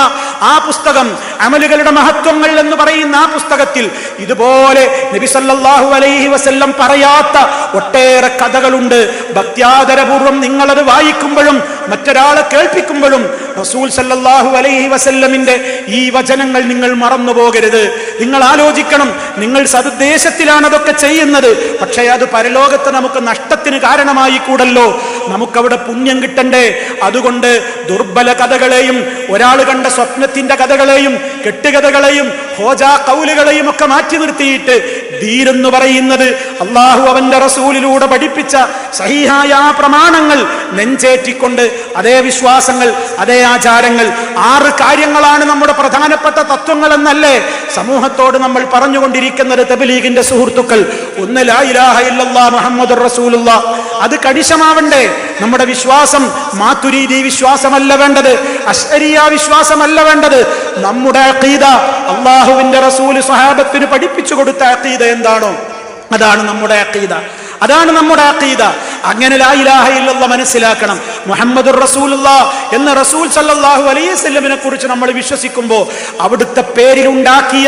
ആ പുസ്തകം, അമലുകളുടെ മഹത്വങ്ങൾ എന്ന് പറയുന്ന ആ പുസ്തകത്തിൽ ഇതുപോലെ നബി സല്ലല്ലാഹു അലൈഹി വസല്ലം പറയാത്ത ഒട്ടേറെ കഥകളുണ്ട്. ഭക്ത്യാദരപൂർവ്വം നിങ്ങളത് വായിക്കുമ്പോഴും മറ്റൊരാളെ കേൾപ്പിക്കുമ്പോഴും റസൂൽ സല്ലല്ലാഹു അലൈഹി വസല്ലമിന്റെ ഈ വചനങ്ങൾ നിങ്ങൾ മറന്നു പോകരുത്. നിങ്ങൾ ആലോചിക്കണം, നിങ്ങൾ സദുദ്ദേശത്തിലാണ് അതൊക്കെ ചെയ്യുന്നത്, പക്ഷേ അത് പരലോകത്ത് നമുക്ക് നഷ്ടത്തിന് കാരണമായി കൂടല്ലോ. നമുക്കവിടെ പുണ്യം കിട്ടണ്ടേ? അതുകൊണ്ട് ദുർബല കഥകളെയും ഒരാൾ കണ്ട സ്വപ്നത്തിന്റെ കഥകളെയും കെട്ടുകഥകളെയും ഹോജാ കൗലുകളെയും ഒക്കെ മാറ്റി നിർത്തിയിട്ട് ദീനെന്ന് പറയുന്നത് അള്ളാഹു അവന്റെ റസൂലിലൂടെ പഠിപ്പിച്ച സഹീഹായ ആ പ്രമാണങ്ങൾ നെഞ്ചേറ്റിക്കൊണ്ട്, അതേ വിശ്വാസങ്ങൾ, അതേ ആചാരങ്ങൾ, 6 കാര്യങ്ങളാണ് നമ്മുടെ പ്രധാനപ്പെട്ട തത്വങ്ങൾ എന്നല്ലേ സമൂഹത്തോട് നമ്മൾ പറഞ്ഞുകൊണ്ടിരിക്കുന്നത്. തബ്ലീഗിന്റെ സുഹൃത്തുക്കൾ, ഒന്ന് ലാ ഇലാഹ ഇല്ലല്ലാഹ് മുഹമ്മദുർ റസൂലുള്ളാഹ്. അത് കണിശമാവണ്ടേ? നമ്മുടെ വിശ്വാസം മാതുരീദി വിശ്വാസമല്ല വേണ്ടത്, അശ്അരിയ വിശ്വാസമല്ല വേണ്ടത്. നമ്മുടെ അഖീദ, അല്ലാഹുവിന്റെ റസൂൽ സ്വഹാബത്തിന് പഠിപ്പിച്ചു കൊടുത്ത അഖീദ എന്താണോ അതാണ് നമ്മുടെ അഖീദ. അതാണ് നമ്മുടെ അഖീദ. അങ്ങനെ ലാ ഇലാഹ ഇല്ലല്ലാഹ് മനസ്സിലാക്കണം. മുഹമ്മദുർ റസൂലുള്ളാഹ് എന്ന റസൂൽ സല്ലല്ലാഹു അലൈഹി വസല്ലമിനെ കുറിച്ച് നമ്മൾ വിശ്വസിക്കുമ്പോൾ അവിടുത്തെ പേരിലുണ്ടാക്കിയ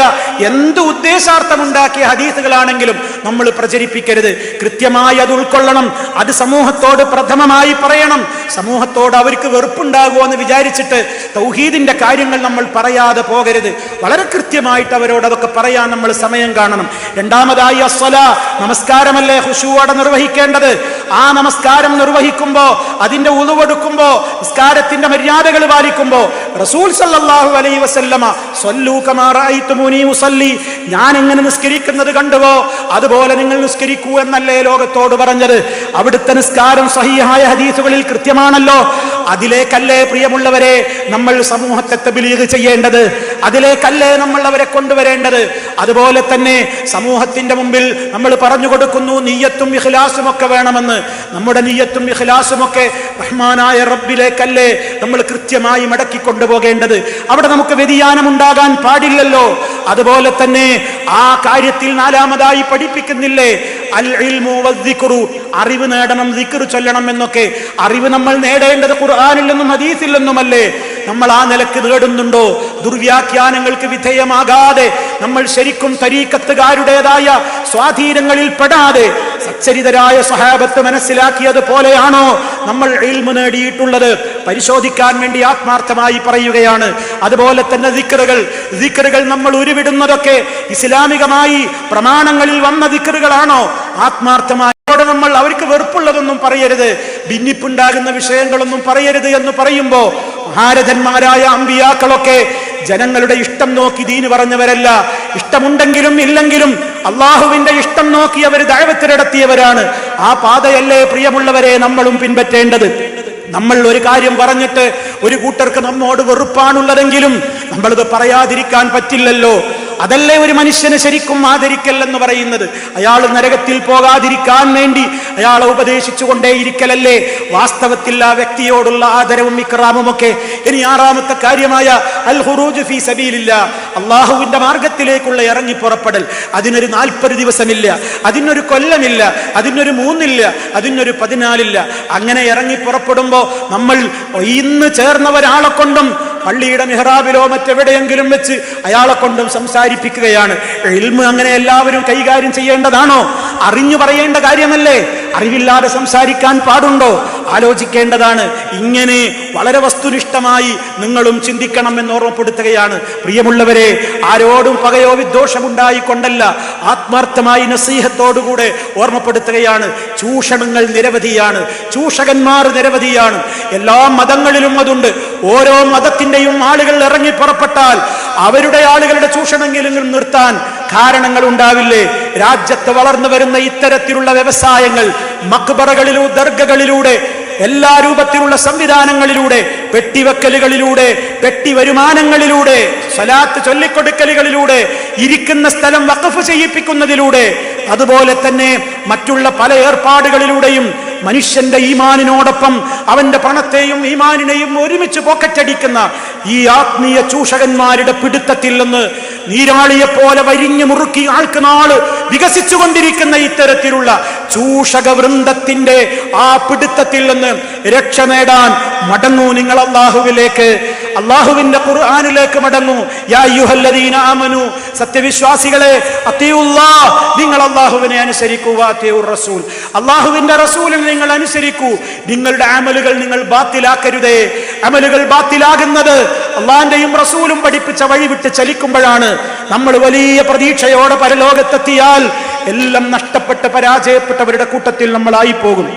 എന്ത് ഉദ്ദേശാർത്ഥമുണ്ടാക്കിയ ഹദീസുകളാണെങ്കിലും നമ്മൾ പ്രചരിപ്പിക്കരുത്. കൃത്യമായി അത് ഉൾക്കൊള്ളണം. അത് സമൂഹത്തോട് പ്രഥമമായി പറയണം. സമൂഹത്തോട് അവർക്ക് വെറുപ്പുണ്ടാകുമോ എന്ന് വിചാരിച്ചിട്ട് തൗഹീദിന്റെ കാര്യങ്ങൾ നമ്മൾ പറയാതെ പോകരുത്. വളരെ കൃത്യമായിട്ട് അവരോട് അതൊക്കെ പറയാൻ നമ്മൾ സമയം കാണണം. രണ്ടാമതായി അസ്സലാ, നമസ്കാരമല്ലേ ഖുശൂഅോടെ നിർവഹിക്കേണ്ടത്. ആ നമസ്കാരം നിർവഹിക്കുമ്പോ, അതിന്റെ ഉളുവെടുക്കുമ്പോ, നിസ്കാരത്തിന്റെ മര്യാദകൾ പാലിക്കുമ്പോ റസൂൽ സല്ലല്ലാഹു അലൈഹി വസല്ലമ സ്വല്ലൂ കമാ റഅയ്തുമൂനി ഉസല്ലി, ഞാൻ എങ്ങനെ നിസ്കരിക്കുന്നത് കണ്ടുവോ അതുപോലെ നിങ്ങൾ നിസ്കരിക്കൂ എന്നല്ലേ ലോകത്തോട് പറഞ്ഞത്. അവിടുത്തെ നിസ്കാരം സ്വഹീഹായ ഹദീസുകളിൽ കൃത്യമാണല്ലോ. അതിലേക്കല്ലേ പ്രിയമുള്ളവരെ നമ്മൾ സമൂഹത്തെ തബ്ലീഗ് ചെയ്യേണ്ടത്? അതിലേക്കല്ലേ നമ്മൾ അവരെ കൊണ്ടുവരേണ്ടത്? അതുപോലെ തന്നെ സമൂഹത്തിന്റെ മുമ്പിൽ നമ്മൾ പറഞ്ഞു കൊടുക്കുന്നു നിയ്യത്തും ഇഖ്ലാസും ഒക്കെ വേണമെന്ന്. നമ്മുടെ നിയ്യത്തും ഇഖ്ലാസും ഒക്കെ റഹ്മാനായ റബ്ബിലേക്കല്ലേ നമ്മൾ കൃത്യമായി മടക്കി കൊണ്ടുപോകേണ്ടത്. അവിടെ നമുക്ക് വ്യതിയാനം ഉണ്ടാകാൻ പാടില്ലല്ലോ. അതുപോലെ തന്നെ ആ കാര്യത്തിൽ 4-മതായി പഠിപ്പിക്കുന്നില്ലേ അൽ ഇൽമു വദ്ദിക്റു, അറിവ് നേടണം, ദിക്ർ ചൊല്ലണം എന്നൊക്കെ. അറിവ് നമ്മൾ നേടേണ്ടത് ഖുർആനിൽ നിന്നും ഹദീസിൽ നിന്നുമല്ലേ. നമ്മൾ ആ നിലക്ക് നേടുന്നുണ്ടോ? ദുർവ്യാഖ്യാനങ്ങൾക്ക് വിധേയമാകാതെ നമ്മൾ ശരിക്കും തരീഖത്തുകാരുടേതായ സ്വാധീനങ്ങളിൽ പെടാതെ സച്ചരിതരായ സ്വഹാബത്ത് മനസ്സിലാക്കിയതുപോലെയാണോ നമ്മൾ ഇൽമു നേടിയിട്ടുള്ളത്? പരിശോധിക്കാൻ വേണ്ടി ആത്മാർത്ഥമായി പറയുകയാണ്. അതുപോലെ തന്നെ ദിക്റുകൾ നമ്മൾ ഉരുവിടുന്നതൊക്കെ ഇസ്ലാമികമായി പ്രമാണങ്ങളിൽ വന്ന ദിക്റുകളാണോ? ആത്മാർത്ഥമായി നമ്മൾ അവർക്ക് വെറുപ്പുള്ളതൊന്നും പറയരുത്, ഭിന്നിപ്പുണ്ടാകുന്ന വിഷയങ്ങളൊന്നും പറയരുത് എന്ന് പറയുമ്പോ മഹാരഥന്മാരായ അമ്പിയാക്കളൊക്കെ ജനങ്ങളുടെ ഇഷ്ടം നോക്കി ദീന് പറഞ്ഞവരല്ല. ഇഷ്ടമുണ്ടെങ്കിലും ഇല്ലെങ്കിലും അള്ളാഹുവിന്റെ ഇഷ്ടം നോക്കി അവർ ദഅവത്ത് നടത്തിയവരാണ്. ആ പാതയല്ലേ പ്രിയമുള്ളവരെ നമ്മളും പിൻപറ്റേണ്ടത്. നമ്മൾ ഒരു കാര്യം പറഞ്ഞിട്ട് ഒരു കൂട്ടർക്ക് നമ്മോട് വെറുപ്പാണുള്ളതെങ്കിലും നമ്മളത് പറയാതിരിക്കാൻ പറ്റില്ലല്ലോ. അതല്ലേ ഒരു മനുഷ്യനെ ശരിക്കും ആദരിക്കൽ എന്ന് പറയുന്നത്. അയാൾ നരകത്തിൽ പോകാതിരിക്കാൻ വേണ്ടി അയാളെ ഉപദേശിച്ചു കൊണ്ടേയിരിക്കലല്ലേ വാസ്തവത്തിൽ ആ വ്യക്തിയോടുള്ള ആദരവും ഇക്റാമും ഒക്കെ. ഇനി 6-മത്തെ കാര്യമായ അൽ ഖുറൂജ് ഫീ സബീലില്ലാ, അള്ളാഹുവിന്റെ മാർഗത്തിലേക്കുള്ള ഇറങ്ങി പുറപ്പെടൽ. അതിനൊരു 40 ദിവസമില്ല, അതിനൊരു കൊല്ലമില്ല, അതിനൊരു 3 ഇല്ല, അതിനൊരു 14 ഇല്ല. അങ്ങനെ ഇറങ്ങി പുറപ്പെടുമ്പോ നമ്മൾ ഇന്ന് ചേർന്ന ഒരാളെ കൊണ്ടും പള്ളിയുടെ മിഹ്റാബിലോ മറ്റെവിടെയെങ്കിലും വെച്ച് അയാളെ കൊണ്ടും സംസാരിപ്പിക്കുകയാണ്. ഇൽമ് അങ്ങനെ എല്ലാവരും കൈകാര്യം ചെയ്യേണ്ടതാണോ? അറിഞ്ഞു പറയേണ്ട കാര്യമല്ലേ? അറിവില്ലാതെ സംസാരിക്കാൻ പാടുണ്ടോ? ആലോചിക്കേണ്ടതാണ്. ഇങ്ങനെ വളരെ വസ്തുനിഷ്ഠമായി നിങ്ങളും ചിന്തിക്കണം എന്ന് ഓർമ്മപ്പെടുത്തുകയാണ്. പ്രിയമുള്ളവരെ, ആരോടും പകയോ വിദ്വേഷമുണ്ടായിക്കൊണ്ടല്ല, ആത്മാർത്ഥമായി നസീഹത്തോടുകൂടെ ഓർമ്മപ്പെടുത്തുകയാണ്. ചൂഷണങ്ങൾ നിരവധിയാണ്, ചൂഷകന്മാർ നിരവധിയാണ്. എല്ലാ മതങ്ങളിലും അതുണ്ട്. ഓരോ മതത്തിന്റെയും ആളുകൾ ഇറങ്ങി പുറപ്പെട്ടാൽ അവരുടെ ആളുകളുടെ ചൂഷണമെങ്കിലും നിർത്താൻ കാരണങ്ങൾ ഉണ്ടാവില്ലേ? രാജ്യത്ത് വളർന്നു വരുന്ന ഇത്തരത്തിലുള്ള വ്യവസായങ്ങൾ മക്ബറകളിലൂടെ, ദർഗകളിലൂടെ, എല്ലാ രൂപത്തിലുള്ള സംവിധാനങ്ങളിലൂടെ, പെട്ടിവെക്കലുകളിലൂടെ, പെട്ടി വരുമാനങ്ങളിലൂടെ, സ്വലാത്ത് ചൊല്ലിക്കൊടുക്കലുകളിലൂടെ, ഇരിക്കുന്ന സ്ഥലം വഖഫ് ചെയ്യിപ്പിക്കുന്നതിലൂടെ, അതുപോലെ തന്നെ മറ്റുള്ള പല ഏർപ്പാടുകളിലൂടെയും മനുഷ്യന്റെ ഈമാനിനോടൊപ്പം അവന്റെ പണത്തെയും ഈമാനിനെയും ഒരുമിച്ച് പോക്കറ്റടിക്കുന്ന ഈ ആത്മീയ ചൂഷകന്മാരുടെ പിടുത്തത്തിൽ നിന്ന് നീരാളിയെപ്പോലെ വരിഞ്ഞു മുറുക്കി ആൾക്ക് നാള് വികസിച്ചുകൊണ്ടിരിക്കുന്ന ഇത്തരത്തിലുള്ള ചൂഷക വൃന്ദത്തിന്റെ ആ പിടുത്തത്തിൽ നിന്ന് രക്ഷ നേടാൻ മടങ്ങൂ നിങ്ങൾ അല്ലാഹുവിലേക്ക്, അല്ലാഹുവിന്റെ ഖുർആനിലേക്ക് മടങ്ങൂ. യാ അയ്യുഹല്ലദീന ആമനു, സത്യവിശ്വാസികളെ, അത്തിയുല്ലാഹ്, നിങ്ങൾ അല്ലാഹുവിനെ അനുസരിക്കൂ, വഅത്തിയുർ റസൂൽ, അല്ലാഹുവിന്റെ റസൂലിനെ നിങ്ങൾ അനുസരിക്കൂ. നിങ്ങളുടെ അമലുകൾ നിങ്ങൾ ബാത്തിലാക്കരുതേ. അമലുകൾ ബാത്തിലാകുന്നത് അള്ളാന്റെയും റസൂലും പഠിപ്പിച്ച വഴി വിട്ട് ചലിക്കുമ്പോഴാണ്. നമ്മൾ വലിയ പ്രതീക്ഷയോടെ പരലോകത്തെത്തിയാൽ എല്ലാം നഷ്ടപ്പെട്ട് പരാജയപ്പെട്ടവരുടെ കൂട്ടത്തിൽ നമ്മളായി പോകും.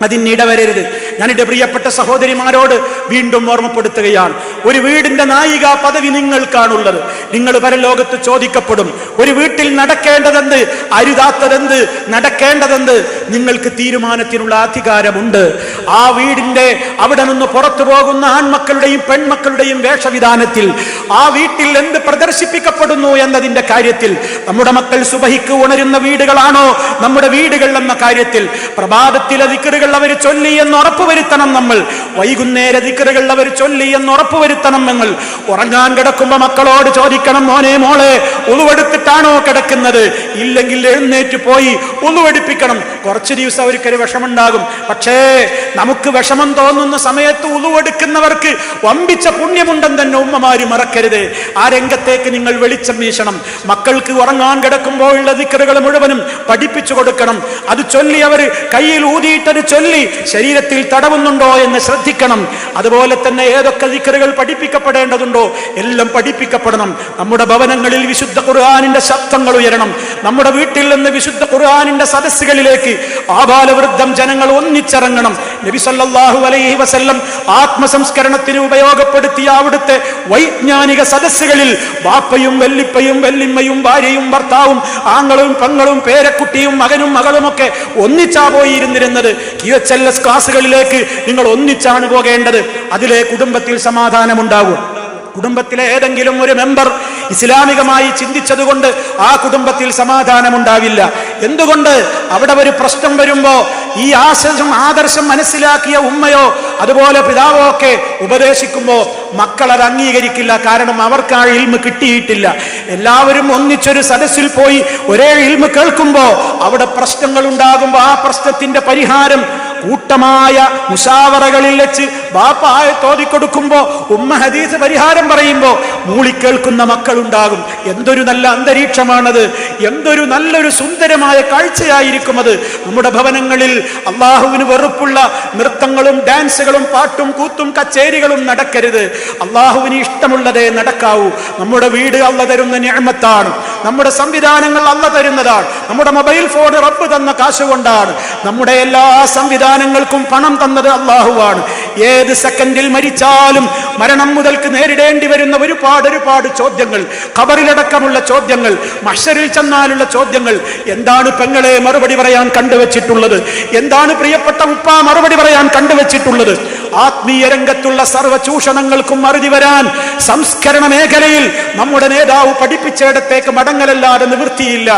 അതിനിടവരരുത്. ഞാൻ എന്റെ പ്രിയപ്പെട്ട സഹോദരിമാരോട് വീണ്ടും ഓർമ്മപ്പെടുത്തുകയാണ്. ഒരു വീടിന്റെ നായിക പദവി നിങ്ങൾക്കാണുള്ളത്. നിങ്ങൾ പരലോകത്ത് ചോദിക്കപ്പെടും. ഒരു വീട്ടിൽ നടക്കേണ്ടതെന്ത്, അരുതാത്തതെന്ത്, നടക്കേണ്ടതെന്ത് നിങ്ങൾക്ക് തീരുമാനത്തിനുള്ള അധികാരമുണ്ട്. ആ വീടിന്റെ അവിടെ നിന്ന് പുറത്തു പോകുന്ന ആൺമക്കളുടെയും പെൺമക്കളുടെയും വേഷവിധാനത്തിൽ, ആ വീട്ടിൽ എന്ത് പ്രദർശിപ്പിക്കപ്പെടുന്നു എന്നതിന്റെ കാര്യത്തിൽ, നമ്മുടെ മക്കൾ സുബഹിക്ക് ഉണരുന്ന വീടുകളാണോ നമ്മുടെ വീടുകൾ എന്ന കാര്യത്തിൽ, പ്രഭാതത്തിലെ ദിക്റുകൾ അവർ ചൊല്ലി എന്ന് ഉറപ്പുവരുത്തണം നമ്മൾ, വൈകുന്നേര ദിക്റുകൾ അവർ ചൊല്ലി എന്ന് ഉറപ്പുവരുത്തണം നമ്മൾ. ഉറങ്ങാൻ കിടക്കുമ്പോ മക്കളോട് ചോദിക്കണം, മോനെ മോളെ ഉളുവെടുത്തിട്ടാണോ കിടക്കുന്നത്? ഇല്ലെങ്കിൽ എഴുന്നേറ്റ് പോയി ഉളുവെടുപ്പിക്കണം. കുറച്ചു ദിവസം അവർക്കൊരു വിഷമുണ്ടാകും. പക്ഷേ നമുക്ക് വിഷമം തോന്നുന്ന സമയത്ത് ഉളുവെടുക്കുന്നവർക്ക് വമ്പിച്ച പുണ്യമുണ്ടെന്ന് തന്നെ ഉമ്മമാര് മറക്കരുത്. ആ രംഗത്തേക്ക് നിങ്ങൾ വെളിച്ചം വീശണം. മക്കൾക്ക് ഉറങ്ങാൻ കിടക്കുമ്പോഴുള്ള ദിക്റുകൾ മുഴുവനും പഠിപ്പിച്ചു കൊടുക്കണം. അത് ചൊല്ലി അവർ കയ്യിൽ ഊതിയിട്ടത് ചൊല്ലി ശരീരത്തിൽ തടവുന്നുണ്ടോ എന്ന് ശ്രദ്ധിക്കണം. അതുപോലെ തന്നെ ഏതൊക്കെ ദിക്റുകൾ പഠിപ്പിക്കപ്പെടേണ്ടതുണ്ടോ എല്ലാം പഠിപ്പിക്കപ്പെടണം. നമ്മുടെ ഭവനങ്ങളിൽ വിശുദ്ധ ഖുർആനിന്റെ ശബ്ദങ്ങൾ ഉയരണം. നമ്മുടെ വീട്ടിൽ നിന്ന് വിശുദ്ധ ഖുർആനിന്റെ സദസ്സുകളിലേക്ക് ആബാലവൃദ്ധം ജനങ്ങൾ ഒന്നിച്ചിറങ്ങണം. നബി സല്ലല്ലാഹു അലൈഹി വസല്ലം ആത്മസംസ്കരണത്തിന് ഉപയോഗപ്പെടുത്തിയ അവിടുത്തെ വൈജ്ഞാനിക സദസ്സുകളിൽ ബാപ്പയും വല്ലിപ്പയും വല്ലിമ്മയും ഭാര്യയും ഭർത്താവും ആങ്ങളും പെങ്ങളും പേരക്കുട്ടിയും മകനും മകളുമൊക്കെ ഒന്നിച്ചാ പോയിരുന്നിരുന്നത്. QHLS ക്ലാസുകളിലേക്ക് നിങ്ങൾ ഒന്നിച്ചാണ് പോകേണ്ടത്. അതിലെ കുടുംബത്തിൽ സമാധാനമുണ്ടാകും. കുടുംബത്തിലെ ഏതെങ്കിലും ഒരു മെമ്പർ ഇസ്ലാമികമായി ചിന്തിച്ചതുകൊണ്ട് ആ കുടുംബത്തിൽ സമാധാനമുണ്ടാവില്ല. എന്തുകൊണ്ട്? അവിടെ ഒരു പ്രശ്നം വരുമ്പോ ഈ ആദർശം മനസ്സിലാക്കിയ ഉമ്മയോ അതുപോലെ പിതാവോ ഒക്കെ ഉപദേശിക്കുമ്പോ മക്കൾ അത് അംഗീകരിക്കില്ല. കാരണം അവർക്ക് ആ ഇൽമ് കിട്ടിയിട്ടില്ല. എല്ലാവരും ഒന്നിച്ചൊരു സദസ്സിൽ പോയി ഒരേ ഇൽമ് കേൾക്കുമ്പോ അവിടെ പ്രശ്നങ്ങൾ ഉണ്ടാകുമ്പോ ആ പ്രശ്നത്തിന്റെ പരിഹാരം കൂട്ടമായ മുശാവറകളിൽ വെച്ച് ബാപ്പ തോതിക്കൊടുക്കുമ്പോ ഉമ്മ ഹദീസ് പരിഹാരം പറയുമ്പോ മൂളിക്കേൾക്കുന്ന മക്കളുണ്ടാകും. എന്തൊരു നല്ല അന്തരീക്ഷമാണത്! എന്തൊരു നല്ലൊരു സുന്ദരമായ കാഴ്ചയായിരിക്കും അത്. നമ്മുടെ ഭവനങ്ങളിൽ അള്ളാഹുവിന് വെറുപ്പുള്ള നൃത്തങ്ങളും ഡാൻസുകളും പാട്ടും കൂത്തും കച്ചേരികളും നടക്കരുത്. അള്ളാഹുവിന് ഇഷ്ടമുള്ളതേ നടക്കാവൂ. നമ്മുടെ വീട് അള്ള തരുന്ന നിഅമത്താണ്. നമ്മുടെ സംവിധാനങ്ങൾ അള്ള തരുന്നതാണ്. നമ്മുടെ മൊബൈൽ ഫോൺ റബ്ബ് തന്ന കാശുകൊണ്ടാണ്. നമ്മുടെ എല്ലാ സംവിധാനങ്ങൾക്കും പണം തന്നത് അള്ളാഹുവാണ്. ഏത് സെക്കൻഡിൽ മരിച്ചാലും മരണം മുതൽക്ക് നേരിടേണ്ടി വരുന്ന ഒരുപാട് ചോദ്യങ്ങൾ, ഖബറിലടക്കമുള്ള ചോദ്യങ്ങൾ, മഹ്ശറിൽ ചെന്നാലുള്ള ചോദ്യങ്ങൾ. എന്താണ് പെങ്ങളെ മറുപടി പറയാൻ കണ്ടുവച്ചിട്ടുള്ളത്? എന്താണ് പ്രിയപ്പെട്ട ഉപ്പ മറുപടി പറയാൻ കണ്ടുവച്ചിട്ടുള്ളത്? ആത്മീയ രംഗത്തുള്ള സർവ്വ ചൂഷണങ്ങൾക്കും മറുതി വരാൻ സംസ്കരണ മേഖലയിൽ നമ്മുടെ നേതാവ് പഠിപ്പിച്ചിടത്തേക്ക് മടങ്ങലല്ലാതെ നിവൃത്തിയില്ല.